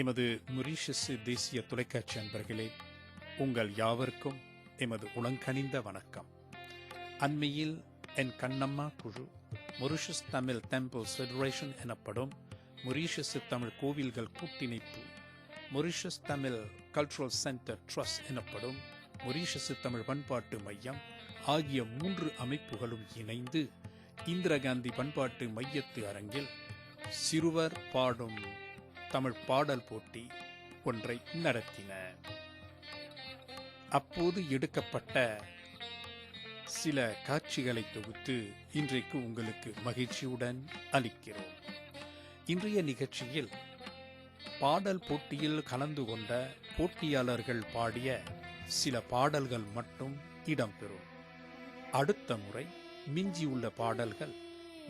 எமது மொரீஷியஸ் தேசிய தொலைக்காட்சி அன்பர்களே, உங்கள் யாவருக்கும் எமது உளங்கனிந்த வணக்கம். அண்மையில் என் கண்ணம்மா குழு மொரீஷியஸ் தமிழ் டெம்பிள்ஸ் ஃபெடரேஷன் எனப்படும் மொரீஷியஸ் தமிழ் கோவில்கள் கூட்டிணைப்பு, Mauritius Tamil cultural centre trust எனப்படும் மொரீஷியஸ் தமிழ் பண்பாட்டு மையம் ஆகிய 3 அமைப்புகளும் இணைந்து இந்திரா காந்தி பண்பாட்டு மையத்து அரங்கில் சிறுவர் பாடும் தமிழ் பாடல் போட்டி ஒன்றை நடத்தின. அப்போது எடுக்கப்பட்ட சில காட்சிகளை தொகுத்து இன்றைக்கு உங்களுக்கு மகிழ்ச்சியுடன் அளிக்கிறோம். இன்றைய நிகழ்ச்சியில் பாடல் போட்டியில் கலந்து கொண்ட போட்டியாளர்கள் பாடிய சில பாடல்கள் மட்டும் இடம்பெறும். அடுத்த முறை மிஞ்சியுள்ள பாடல்கள்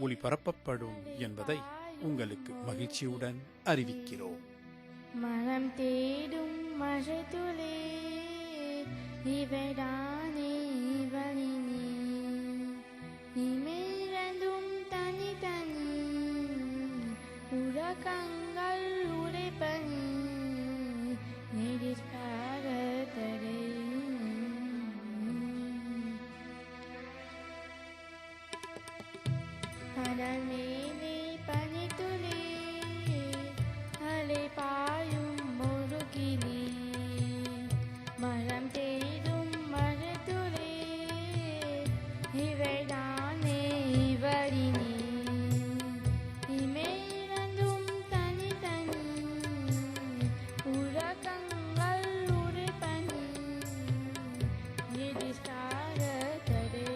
ஒளிபரப்பப்படும் என்பதை உங்களுக்கு மகிழ்ச்சியுடன் அறிவிக்கிறோம். மனம் தேடும் மழை துளி இவைதானே வழினே, இமிழந்தும் தனி தனி உலகங்கள் உரைப்பனி எதிர்கால தடை. கடல் மேலே பனித்துளி அலை பாயும் முருகிலே, மரம் தேடும் மரத்துளி இவைதானே வழினே, இமேலந்தும் தனி தனி உலகங்கள் உரைப்பனி எதிர்கால தடை.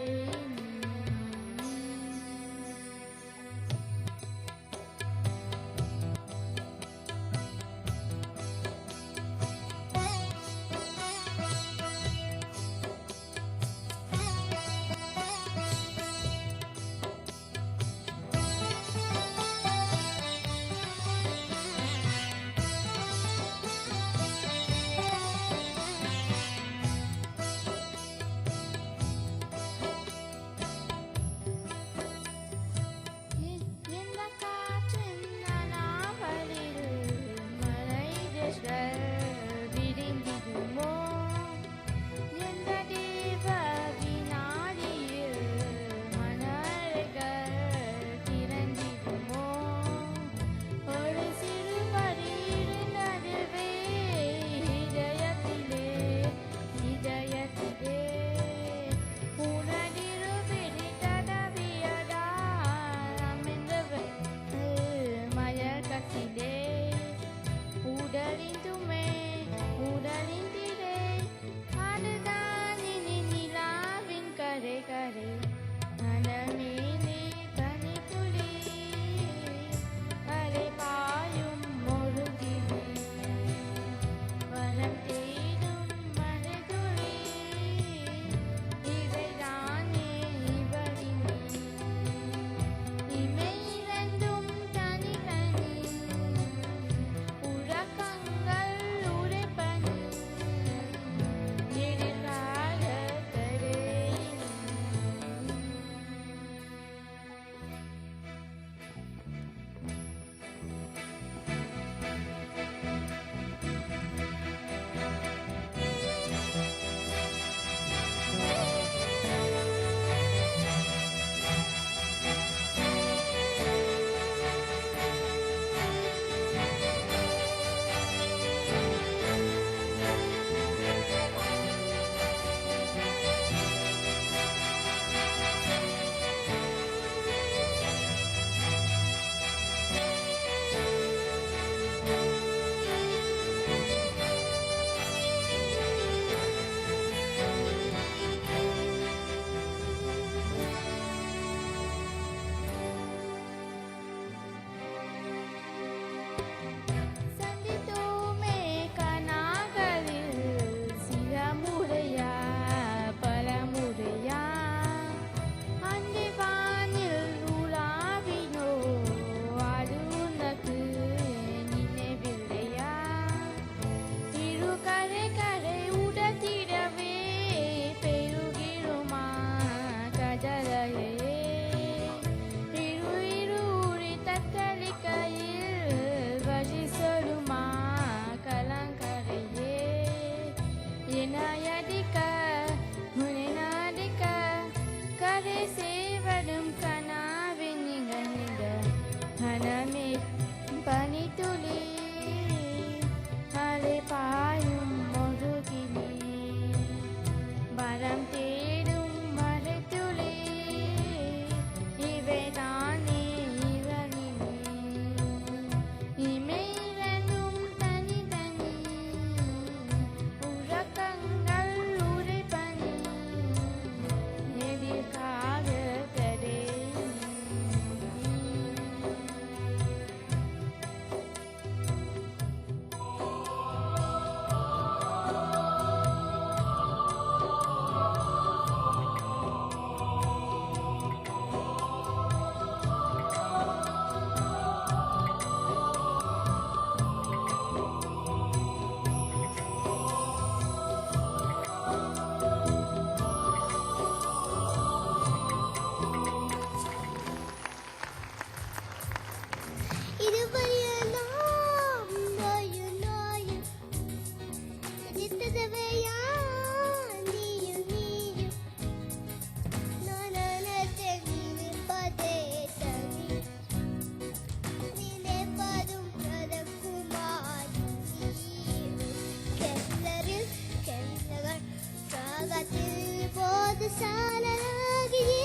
பாதசாலையாகியே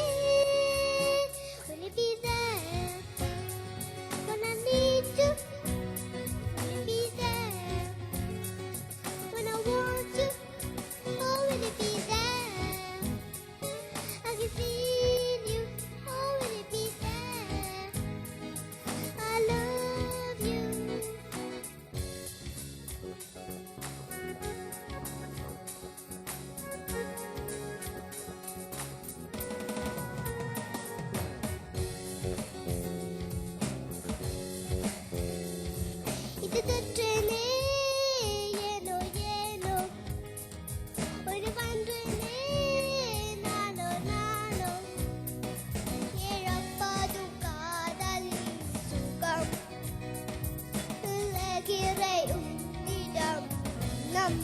will you be there when I need you? Will you be there when I want you? Oh, will you be there? I can feel you. Oh, will you be there? I love you. இது தொற்றனே ஏனோ ஏனோ ஒரு பண்றனே நானோ நானோ ஏழப்பாதும் காதலின் சுகம் உலகிறை உன்னிடம் நம்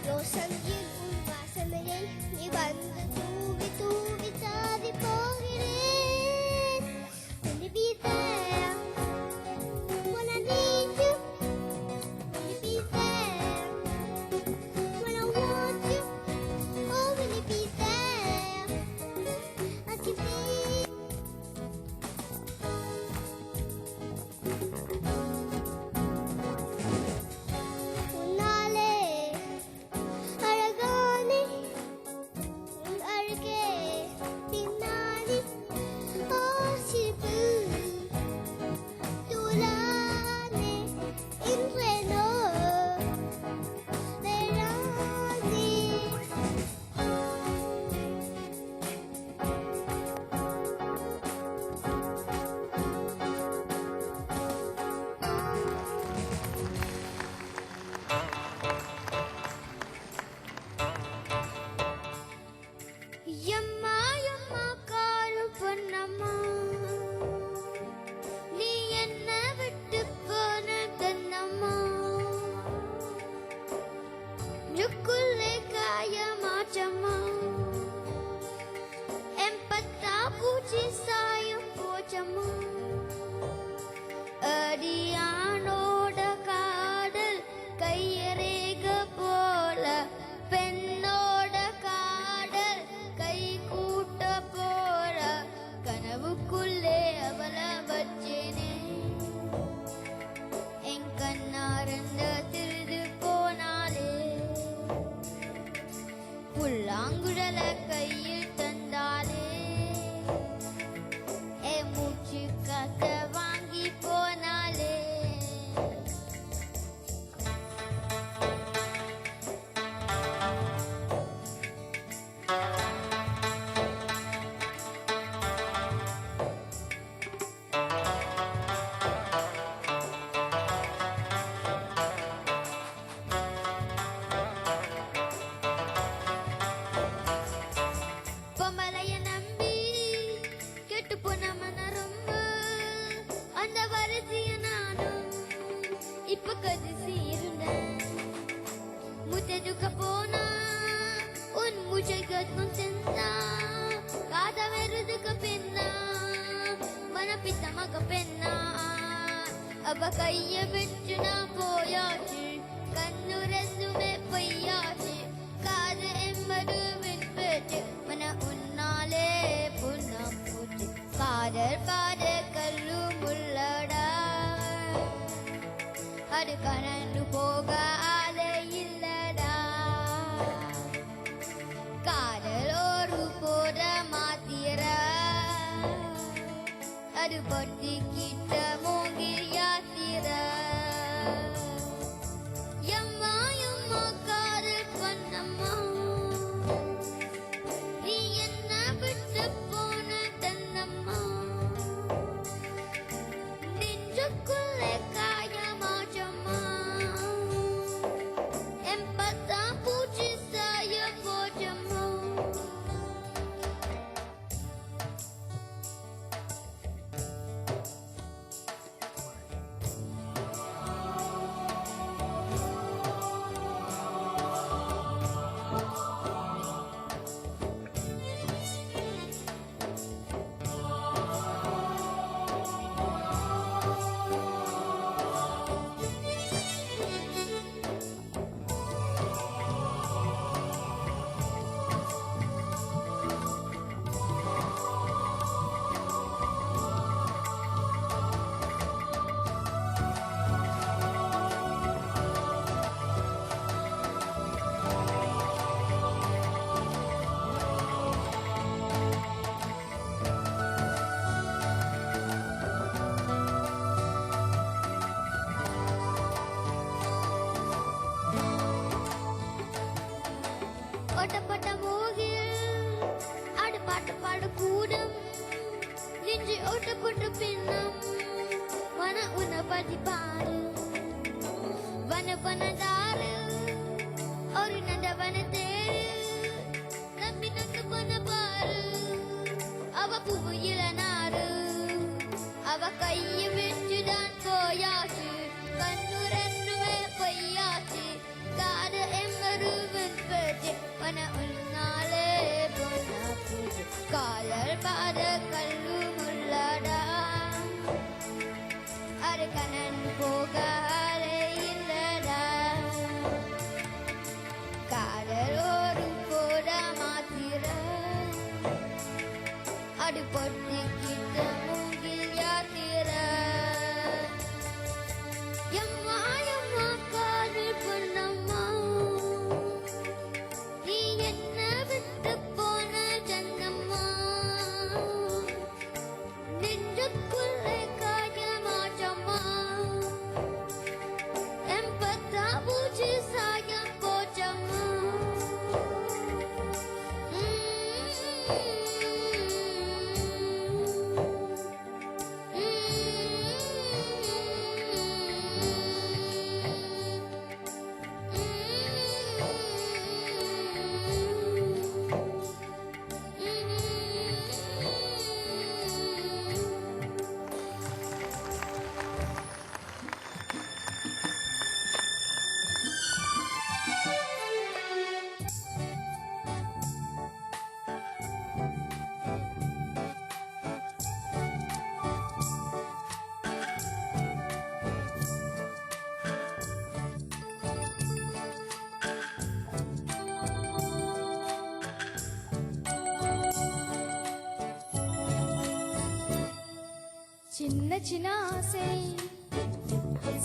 யோசனையில் உன் வாசனையை நீ வந்து தூவி தூவி சாதி போகிறேன் Will you be there when I need you? Will you be there when I want you? Oh, will you be there? I can feel உன்னாலே அழகானே உன் அழகே பின்னாடி ஆசிப்பு துலானே இன்றேனோ வேளானே எம்மா எம்மா காலு பொன்னம்மா நீ என்ன விட்டு போன கண்ணம்மா லுக்குள்ளே காயமாச்சம்மா எம்பத்தா பூச்சி சாயம் போச்சம்மா அடியானோட காடல் கையரேக போல பெண்ணோட காடல் கை கூட்ட போல கனவுக்குள்ளே அவள வச்சேனே என் கண்ணாரந்த திருது போனாலே புல்லாங்குழல கையில் தந்தாலே என் மூச்சு காத்த வாங்கி போனாலே பொம்மலைய நம்பி கெட்டு போன மனரொம்ப அந்த வரிசைய நானும் இப்ப கதிசி இருந்தேன் முத்தெடுக்க போனா உன் மூச்சை கத்தும் சென்றா காத வெறுதுக்கு பெண்ணா மனப்பித்தமாக பெண்ணா அவ கைய விட்டு நான் போயாச்சு கண்ணு ரெண்டுமே பொய்யாச்சு காது எம்மது விற்பேச்சு மன உன்னாலே புண்ணம் பூச்சு காதல் பாட கல்லு முள்ளடா அது கனந்து போக ஆலை இல்லடா காதல் ஒரு போட மாத்திர அது பட்டி கிட்ட மூங்கி யாத்திர எம்மா எம்மா காதல் பண்ணம்மா උට පුට පින්නම් වන උන පටිපාර වන වන දාර ඔරි නඩ වන තේර නම්බි නක වන පාර அவ புவியில நாறு அவ கைய விட்டுதான் போயாச்சு கண்ணுரன்னுவே பொய்யாச்சு காத எம்மரு வெண்பட்டு வன உன்னாலே பொன்னாச்சு காலர் பாத கல்லு முள்ளடா அரு கண்ணன் போகாலே இல்லடா காதலோரும் கூட மாத்திர அடு பொட்டிக்கிட்ட மூங்கில் யாத்திர எம்மா எம்மா காதல் பொன்னம்மா நீ என்ன விட்டு போன ஜன்னம்மா நெஞ்சுக்குள்ளே காயமாச்சம்மா எம்பத்தா பூச்சி சாயம் போச்சம்மா சின்ன சின்ன ஆசை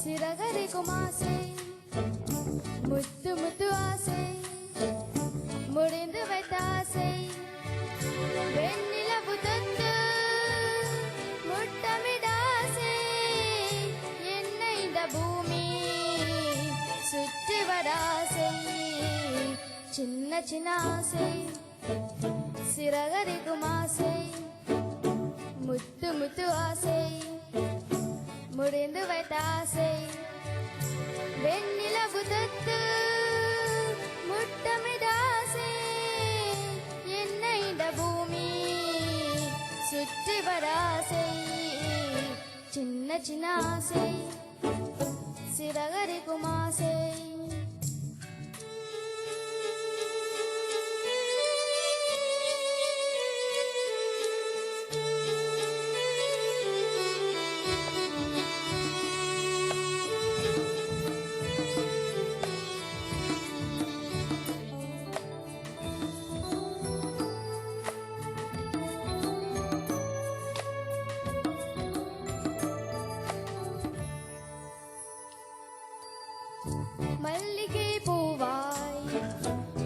சிறகரிக்கும் ஆசை முத்து முத்து ஆசை முடிந்து வைத்த ஆசை வெண்ணிலவு தொட்டு முட்டமிட ஆசை என்னை இந்த பூமி சுற்றி வர ஆசை சின்ன சின்ன ஆசை சிறகரிக்கும் ஆசை முத்து முத்து ஆசை முடிந்து வைத்த ஆசை வெண்ணிலவு தொட்டு முட்டமிட ஆசை என்னை இந்த பூமி சுற்றி வர ஆசை சின்ன சின்ன ஆசை சிறகரிக்கும் ஆசை மல்லிகை பூவாய்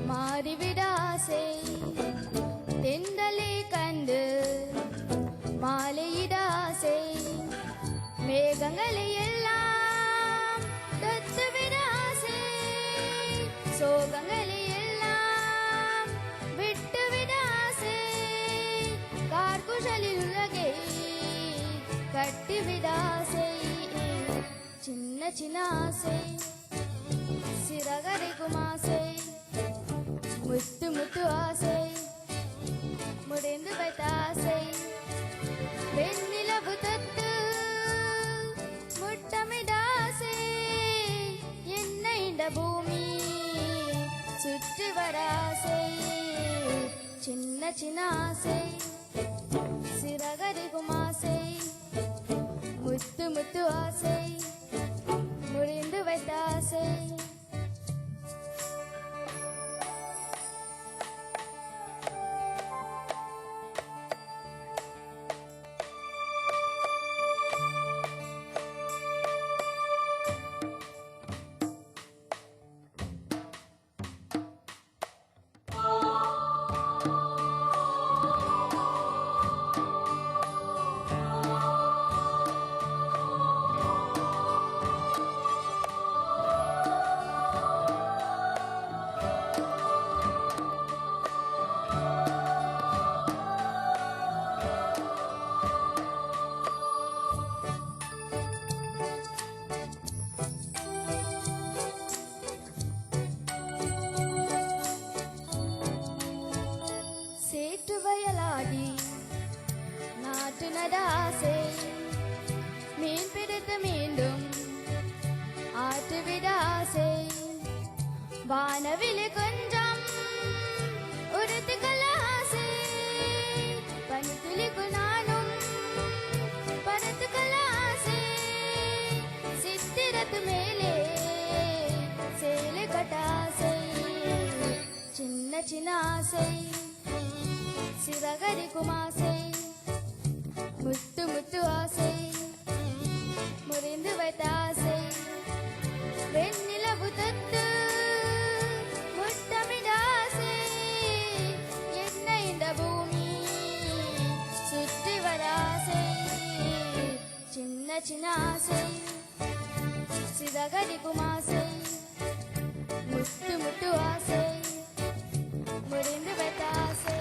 மாறிவிட ஆசை தென்றலை கண்டு மாலையிட ஆசை மேகங்களை எல்லாம் தொட்டுவிட ஆசை சோகங்களை எல்லாம் விட்டுவிட ஆசை கார்குழலில் உலகை கட்டிவிட ஆசை சின்ன சின்ன ஆசை சிறகரிக்கும் ஆசை முத்து முத்து ஆசை முடிந்து வைத்த ஆசை வெண்ணிலவு தொட்டு முட்டமிட ஆசை என்னை இந்த பூமி சுற்றி வர ஆசை சின்ன சின்ன ஆசை சிறகரிக்கும் ஆசை முத்து முத்து ஆசை முடிந்து வைத்த ஆசை சேற்று வயலாடி நாட்டு நடாசை மீன் பிடித்து மீண்டும் ஆற்று விடாசை வானவிலி கொஞ்சம் உறுத்துக்கள் ஆசை பனித்துளிக்கு நானும் பரத்துக்கள் ஆசை சித்திரத்து மேலே சேலை கட்டாசை சின்ன சின்ன ஆசை சிறகரிக்கும் ஆசை முத்து முத்து ஆசை முறிந்து வைத்த ஆசை வெண்ணிலவு தத்து முத்தமிட ஆசை என்ன இந்த பூமி சுற்றி வர ஆசை சின்ன சின்ன ஆசை சிறகரிக்கும் ஆசை முத்து முத்து ஆசை முறிந்து வைத்த ஆசை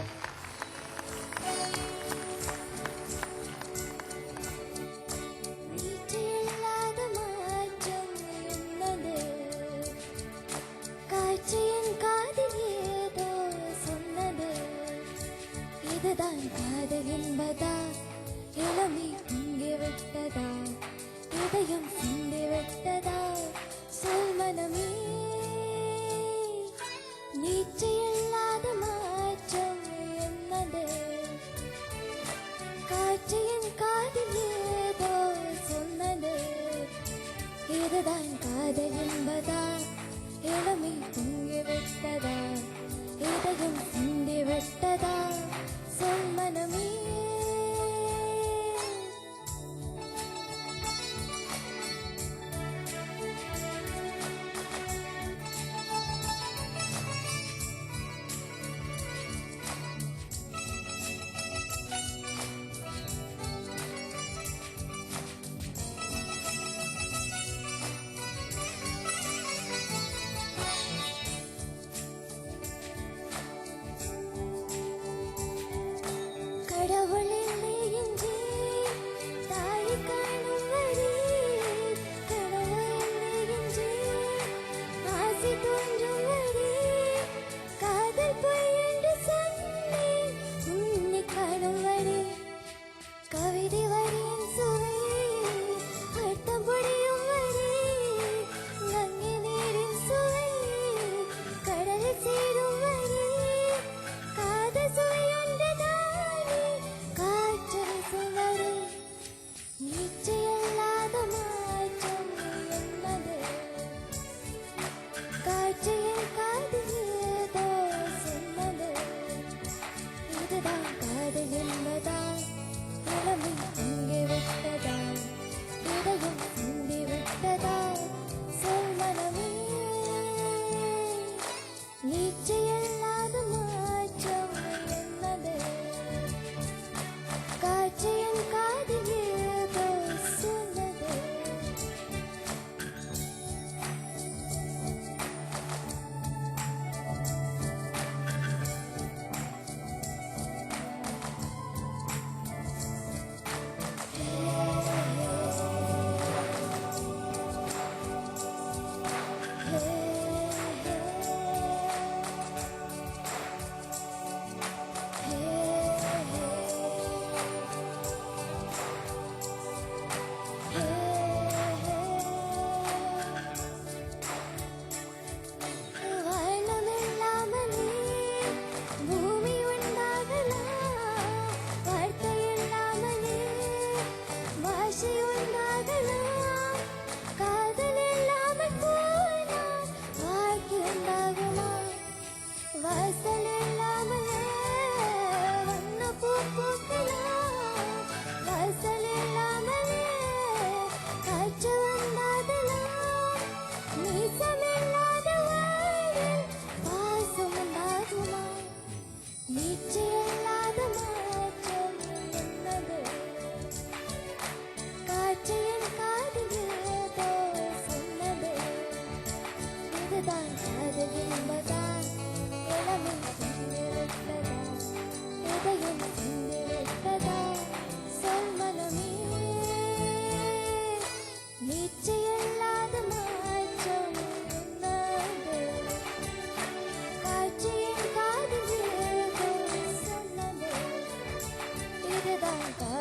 நீச்சலில்லாத மாற்றம் என்னது? காற்று என் காதில் ஏதோ சொன்னது. இதுதான் காதல் என்பதா? இளமை பொங்கி விட்டதா? இதயம் சிந்தி விட்டதா? சொல் மனமே. நீச்சலில்லாத மாற்றம் என்னது? காற்று என் காதில் ஏதோ சொன்னது. இதுதான் காதல் என்பதா? இளமை பொங்கி விட்டதா? இதயம் சிந்தி விட்டதா? சொல் மனமே.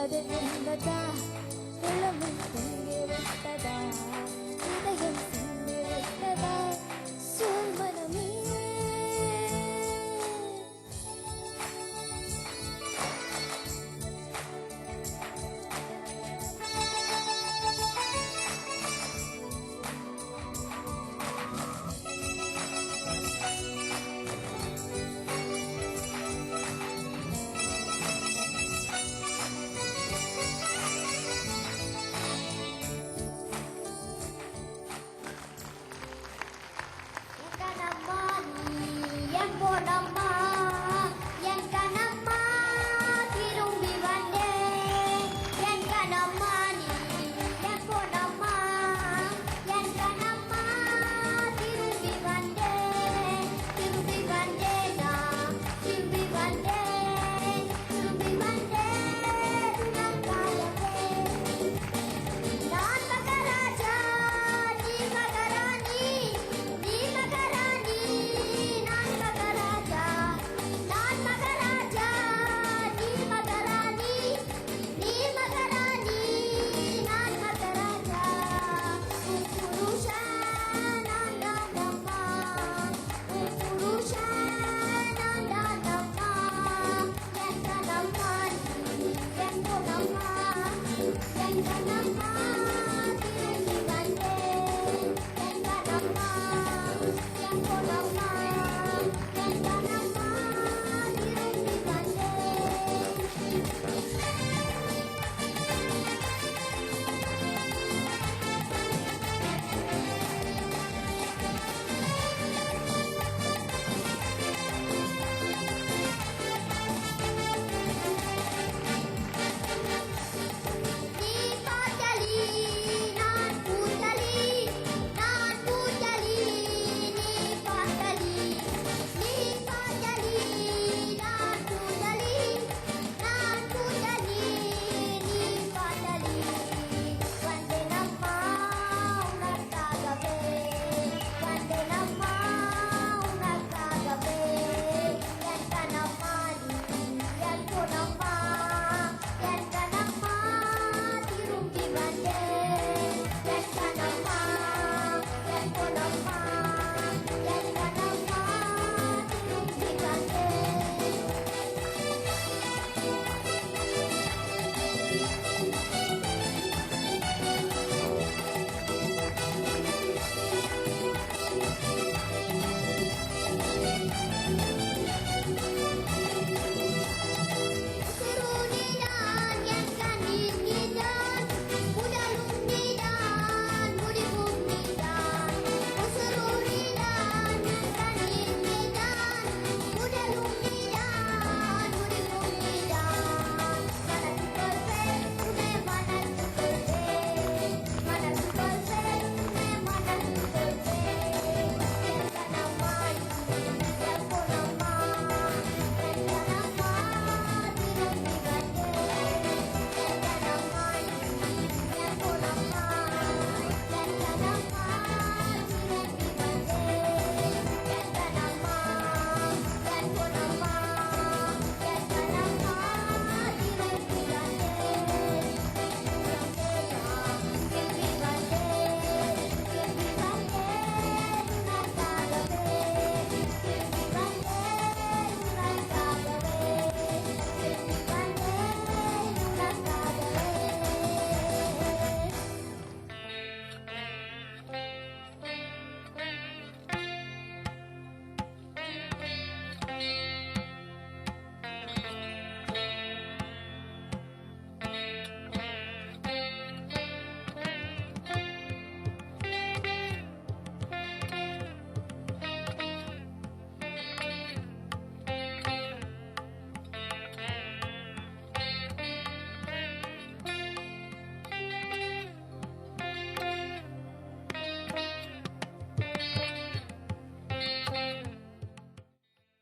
அது என்பதா இளமை தொங்கிவிட்டதா